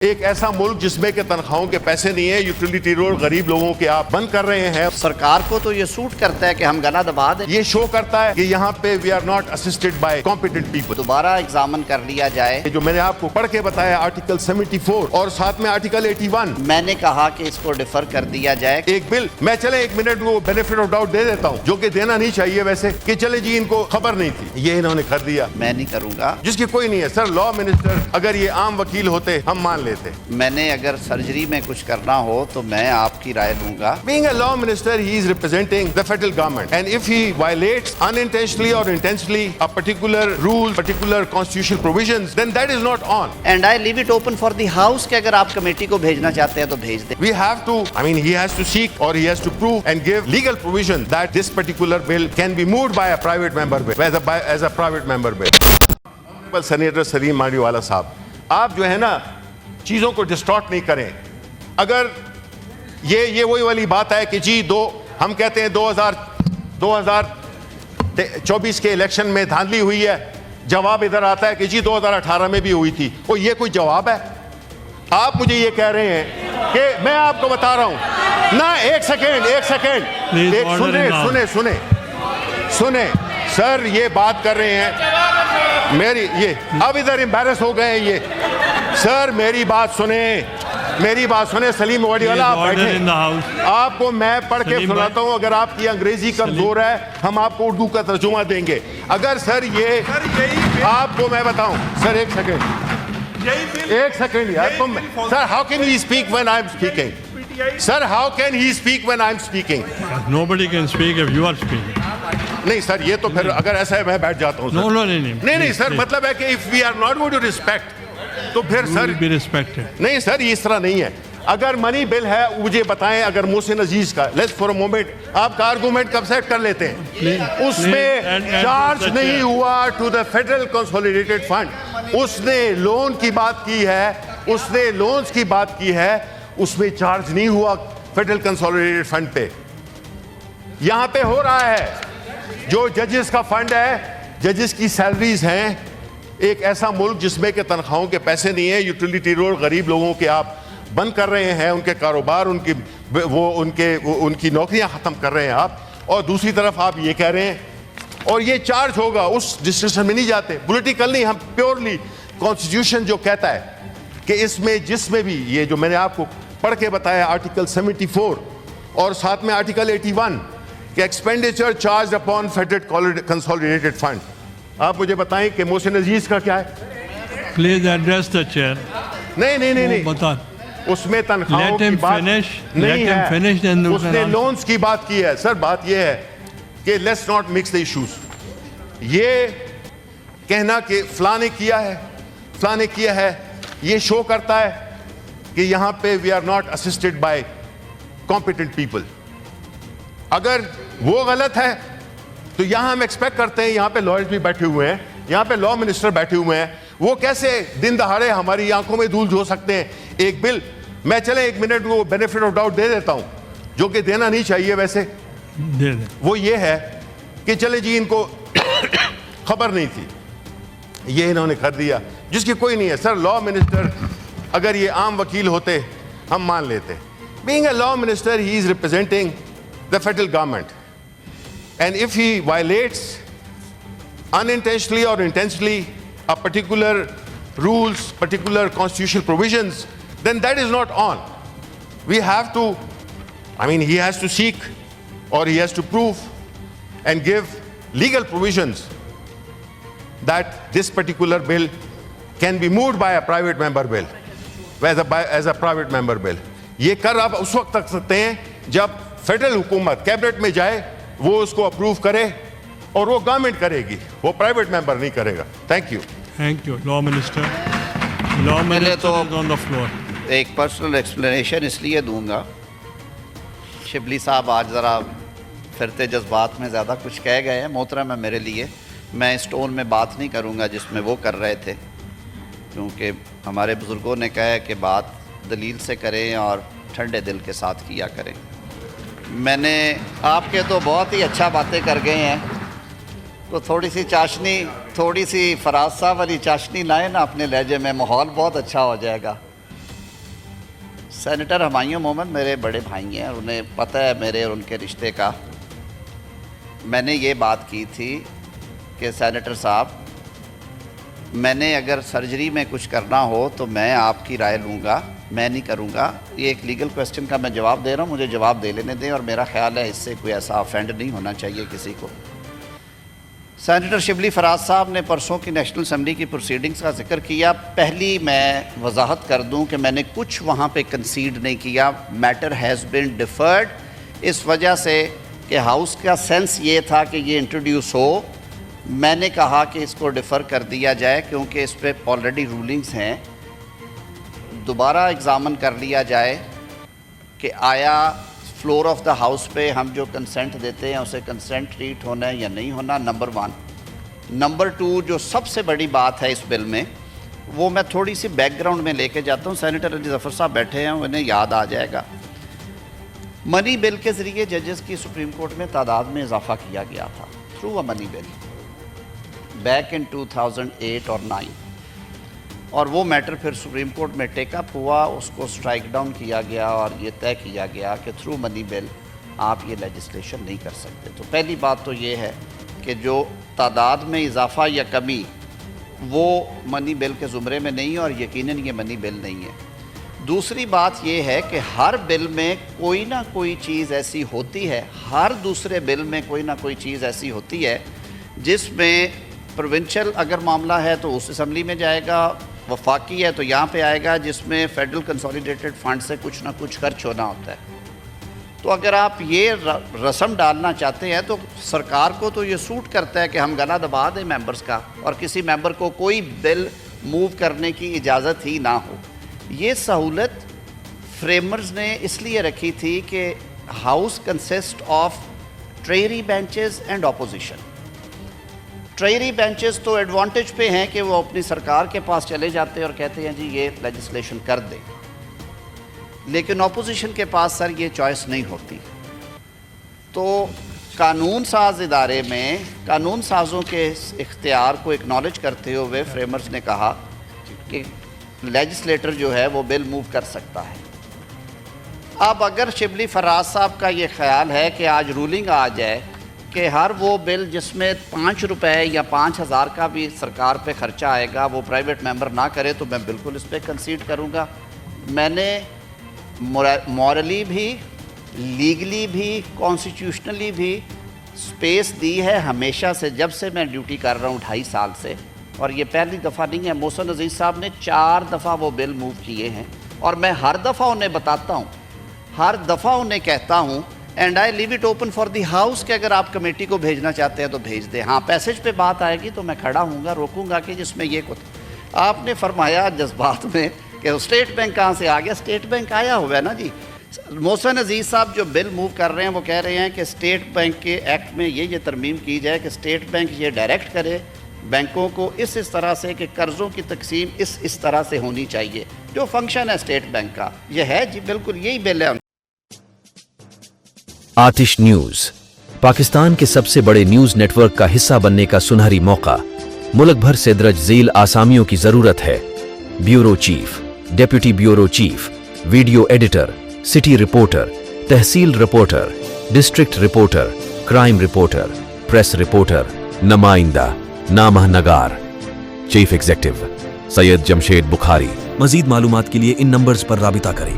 ایک ایسا ملک جس میں کہ تنخواہوں کے پیسے نہیں ہیں، یوٹیلیٹی روڈ غریب لوگوں کے آپ بند کر رہے ہیں۔ سرکار کو تو یہ سوٹ کرتا ہے کہ ہم گلا دبا دیں، یہ شو کرتا ہے کہ یہاں پہ we are not assisted by competent people. دوبارہ ایگزامن کر لیا جائے۔ جو میں نے آپ کو پڑھ کے بتایا آرٹیکل 74 اور ساتھ میں آرٹیکل 81، میں نے کہا کہ اس کو ڈیفر کر دیا جائے۔ ایک بل میں چلے ایک منٹ کو بینیفٹ آف ڈاؤٹ دے دیتا ہوں، جو کہ دینا نہیں چاہیے ویسے، کہ چلے جی ان کو خبر نہیں تھی، یہ انہوں نے کر دیا، میں نہیں کروں گا جس کی کوئی نہیں ہے۔ سر لا منسٹر اگر یہ عام وکیل ہوتے ہم مان لیتے۔ میں نے اگر سرجری میں کچھ کرنا ہو تو میں آپ کی رائے لوں گا۔ Being a law minister, he is representing the federal government. And if he violates unintentionally or intentionally a particular rule, particular constitutional provisions, then that is not on. And I leave it open for the house کہ اگر آپ committee کو بھیجنا چاہتے ہیں تو بھیج دیں۔ We have to, he has to seek or he has to prove and give legal provision that this particular bill can be moved by a private member bill, as a private member bill. Senator Salim Madiwala صاحب، آپ جو ہے نا چیزوں کو ڈسٹارٹ نہیں کریں۔ اگر یہ وہی والی بات ہے کہ جی ہم کہتے ہیں 2024 کے الیکشن میں دھاندلی ہوئی ہے، جواب ادھر آتا ہے کہ جی 2018 میں بھی ہوئی تھی۔ وہ یہ کوئی جواب ہے؟ آپ مجھے یہ کہہ رہے ہیں کہ میں آپ کو بتا رہا ہوں نا، ایک سیکنڈ سنیں سر، یہ بات کر رہے ہیں میری، یہ اب ادھر امبیرس ہو گئے یہ۔ سر میری بات سنیں سلیم ماڈیوالا، آپ بیٹھیں، آپ کو میں پڑھ کے سناتا ہوں، اگر آپ کی انگریزی کمزور ہے ہم آپ کو اردو کا ترجمہ دیں گے۔ اگر سر یہ آپ کو میں بتاؤں، سر ایک سیکنڈ یار، sir how can he speak when I am speaking? Sir how can he speak when I am speaking? Nobody can speak if you are speaking. نہیں سر، یہ تو پھر اگر ایسا ہے میں بیٹھ جاتا ہوں۔ نہیں سر، مطلب ہے کہ if we are not going to respect تو پھر سر be respected. نہیں سر، یہ اس طرح نہیں ہے۔ اگر منی بل ہے مجھے بتائیں، اگر محسن عزیز کا لیٹس فار اے مومنٹ، آپ کا آرگومنٹ کب سیٹ کر لیتے ہیں، اس میں چارج نہیں ہوا to the federal consolidated fund, اس نے لون کی بات کی ہے، اس نے لونز کی بات کی ہے، اس میں چارج نہیں ہوا فیڈرل کنسولیڈیٹڈ فنڈ پہ۔ یہاں پہ ہو رہا ہے جو ججز کا فنڈ ہے، ججز کی سیلریز ہیں، ایک ایسا ملک جس میں کہ تنخواہوں کے پیسے نہیں ہیں، یوٹیلیٹی روڈ غریب لوگوں کے آپ بند کر رہے ہیں، ان کے کاروبار، ان کی نوکریاں ختم کر رہے ہیں آپ، اور دوسری طرف آپ یہ کہہ رہے ہیں اور یہ چارج ہوگا، اس ڈسکشن میں نہیں جاتے، پولیٹیکل نہیں، ہم پیورلی کانسٹیٹیوشن جو کہتا ہے کہ اس میں جس میں بھی یہ جو میں نے آپ کو پڑھ کے بتایا آرٹیکل 74 اور ساتھ میں آرٹیکل 81 کہ expenditure charge upon federal consolidated fund, آپ مجھے بتائیں کہ محسن عزیز کا کیا ہے؟ Please address the chair. نہیں بتا، اس میں تنخواہوں کی بات نہیں ہے، اس نے لونز کی بات کی ہے۔ سر بات یہ ہے کہ let's not mix the issues. یہ کہنا کہ فلاں نے کیا ہے یہ شو کرتا ہے کہ یہاں پہ we are not assisted by competent people. اگر وہ غلط ہے تو یہاں ہم ایکسپیکٹ کرتے ہیں، یہاں پہ لائرز بھی بیٹھے ہوئے ہیں، یہاں پہ لا منسٹر بیٹھے ہوئے ہیں، وہ کیسے دن دہاڑے ہماری آنکھوں میں دھول جھونک سکتے ہیں؟ ایک بل میں چلے ایک منٹ کو بینیفٹ آف ڈاؤٹ دے دیتا ہوں، جو کہ دینا نہیں چاہیے ویسے، وہ یہ ہے کہ چلے جی ان کو خبر نہیں تھی، یہ انہوں نے کر دیا، جس کی کوئی نہیں ہے۔ سر لا منسٹر اگر یہ عام وکیل ہوتے ہم مان لیتے۔ Being a law minister, he is representing the federal government. And if he violates unintentionally or intentionally a particular rules, particular constitutional provisions, then that is not on. We have to, he has to seek or he has to prove and give legal provisions that this particular bill can be moved by a private member bill, as a private member bill. یہ کر آپ اس وقت تک سکتے ہیں جب federal حکومت cabinet میں جائے، وہ اس کو اپروو کرے اور وہ گورنمنٹ کرے گی، وہ پرائیویٹ ممبر نہیں کرے گا۔ Thank you. Law minister on the floor. ایک پرسنل ایکسپلینیشن اس لیے دوں گا، شبلی صاحب آج ذرا پھرتے جذبات میں زیادہ کچھ کہہ گئے ہیں، محترم ہے میرے لیے، میں اس ٹون میں بات نہیں کروں گا جس میں وہ کر رہے تھے، کیونکہ ہمارے بزرگوں نے کہا ہے کہ بات دلیل سے کریں اور ٹھنڈے دل کے ساتھ کیا کریں۔ میں نے آپ کے تو بہت ہی اچھا باتیں کر گئے ہیں، تو تھوڑی سی چاشنی، تھوڑی سی فراز صاحب والی چاشنی لائیں نا اپنے لہجے میں، ماحول بہت اچھا ہو جائے گا۔ سینیٹر ہمایوں محمد میرے بڑے بھائی ہیں اور انہیں پتہ ہے میرے اور ان کے رشتے کا. میں نے یہ بات کی تھی کہ سینیٹر صاحب میں نے اگر سرجری میں کچھ کرنا ہو تو میں آپ کی رائے لوں گا, میں نہیں کروں گا. یہ ایک لیگل کویسچن کا میں جواب دے رہا ہوں, مجھے جواب دے لینے دیں, اور میرا خیال ہے اس سے کوئی ایسا افینڈ نہیں ہونا چاہیے کسی کو. سینیٹر شبلی فراز صاحب نے پرسوں کی نیشنل اسمبلی کی پروسیڈنگز کا ذکر کیا. پہلی میں وضاحت کر دوں کہ میں نے کچھ وہاں پہ کنسیڈ نہیں کیا. میٹر ہیز بین ڈیفرڈ اس وجہ سے کہ ہاؤس کا سینس یہ تھا کہ یہ انٹروڈیوس ہو. میں نے کہا کہ اس کو ڈیفر کر دیا جائے کیونکہ اس پہ آلریڈی رولنگز ہیں. دوبارہ ایگزامن کر لیا جائے کہ آیا فلور آف دا ہاؤس پہ ہم جو کنسنٹ دیتے ہیں اسے کنسنٹ ٹریٹ ہونا ہے یا نہیں ہونا, نمبر 1. نمبر 2 جو سب سے بڑی بات ہے اس بل میں, وہ میں تھوڑی سی بیک گراؤنڈ میں لے کے جاتا ہوں. سینیٹر علی ظفر صاحب بیٹھے ہیں, انہیں یاد آ جائے گا. منی بل کے ذریعے ججز کی سپریم کورٹ میں تعداد میں اضافہ کیا گیا تھا through a money bill back in 2008 اور 9, اور وہ میٹر پھر سپریم کورٹ میں ٹیک اپ ہوا, اس کو سٹرائک ڈاؤن کیا گیا اور یہ طے کیا گیا کہ تھرو منی بل آپ یہ لیجسلیشن نہیں کر سکتے. تو پہلی بات تو یہ ہے کہ جو تعداد میں اضافہ یا کمی وہ منی بل کے زمرے میں نہیں ہے, اور یقیناً یہ منی بل نہیں ہے. دوسری بات یہ ہے کہ ہر بل میں کوئی نہ کوئی چیز ایسی ہوتی ہے, ہر دوسرے بل میں کوئی نہ کوئی چیز ایسی ہوتی ہے جس میں پروونشل اگر معاملہ ہے تو اس اسمبلی میں جائے گا, وفاقی ہے تو یہاں پہ آئے گا, جس میں فیڈرل کنسولیڈیٹڈ فنڈ سے کچھ نہ کچھ خرچ ہونا ہوتا ہے. تو اگر آپ یہ رسم ڈالنا چاہتے ہیں تو سرکار کو تو یہ سوٹ کرتا ہے کہ ہم گلا دبا دیں ممبرز کا, اور کسی ممبر کو کوئی بل موو کرنے کی اجازت ہی نہ ہو. یہ سہولت فریمرز نے اس لیے رکھی تھی کہ house consist of ٹریری benches and opposition. ٹریری benches تو ایڈوانٹیج پہ ہیں کہ وہ اپنی سرکار کے پاس چلے جاتے ہیں اور کہتے ہیں جی یہ لیجسلیشن کر دیں, لیکن اپوزیشن کے پاس سر یہ چوائس نہیں ہوتی. تو قانون ساز ادارے میں قانون سازوں کے اختیار کو اکنالج کرتے ہوئے فریمرز نے کہا کہ لیجسلیٹر جو ہے وہ بل موو کر سکتا ہے. اب اگر شبلی فراز صاحب کا یہ خیال ہے کہ آج رولنگ آ جائے کہ ہر وہ بل جس میں 5 روپے یا 5,000 کا بھی سرکار پہ خرچہ آئے گا وہ پرائیویٹ ممبر نہ کرے, تو میں بالکل اس پہ کنسیڈ کروں گا. میں نے مورلی بھی, لیگلی بھی, کانسٹیٹیوشنلی بھی سپیس دی ہے ہمیشہ سے, جب سے میں ڈیوٹی کر رہا ہوں 2.5 سال سے, اور یہ پہلی دفعہ نہیں ہے. محسن عزیز صاحب نے 4 دفعہ وہ بل موو کیے ہیں, اور میں ہر دفعہ انہیں بتاتا ہوں, ہر دفعہ انہیں کہتا ہوں and I leave it open for the house کہ اگر آپ کمیٹی کو بھیجنا چاہتے ہیں تو بھیج دیں. ہاں پیسج پہ بات آئے گی تو میں کھڑا ہوں گا, روکوں گا کہ جس میں یہ کچھ. آپ نے فرمایا جذبات میں کہ اسٹیٹ بینک کہاں سے آ گیا. اسٹیٹ بینک آیا ہوا ہے نا جی. محسن عزیز صاحب جو بل موو کر رہے ہیں وہ کہہ رہے ہیں کہ اسٹیٹ بینک کے ایکٹ میں یہ ترمیم کی جائے کہ اسٹیٹ بینک یہ ڈائریکٹ کرے بینکوں کو اس طرح سے کہ قرضوں کی تقسیم اس طرح سے ہونی چاہیے. جو فنکشن ہے اسٹیٹ بینک کا یہ ہے جی, بالکل یہی بل ہے. آتش نیوز پاکستان کے سب سے بڑے نیوز نیٹ ورک کا حصہ بننے کا سنہری موقع. ملک بھر سے درج ذیل آسامیوں کی ضرورت ہے. Bureau chief, deputy bureau chief, video editor, city reporter, tehsil reporter, district reporter, crime reporter, press reporter, نمائندہ, نامہ نگار. Chief executive Syed Jamshed Bukhari. مزید معلومات کے لیے ان نمبرز پر رابطہ کریں.